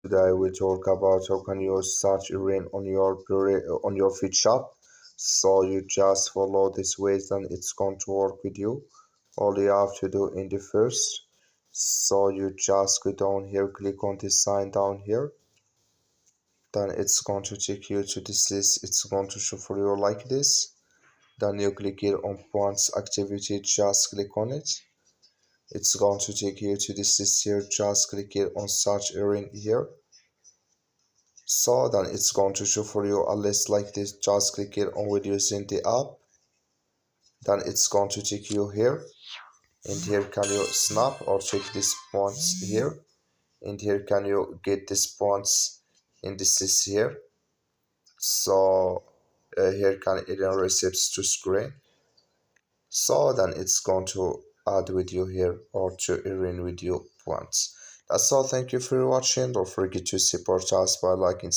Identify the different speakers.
Speaker 1: Today we talk about how can you start Iran on your feed shop. So you just follow this ways and it's going to work with you. All you have to do in the first, so you just go down here, click on this sign down here. Then it's going to take you to this list. It's going to show for you like this. Then you click here on points activity, just click on it. It's going to take you to this list here. Just click here on search Iran here. So then it's going to show for you a list like this. Just click here on videos in the app. Then it's going to take you here, and here can you snap or check these points here, and here can you get these points in this list here. So here can add receipts to screen. So then it's going to add with you here or to earn with you points. That's all. Thank you for watching. Don't forget to support us by liking.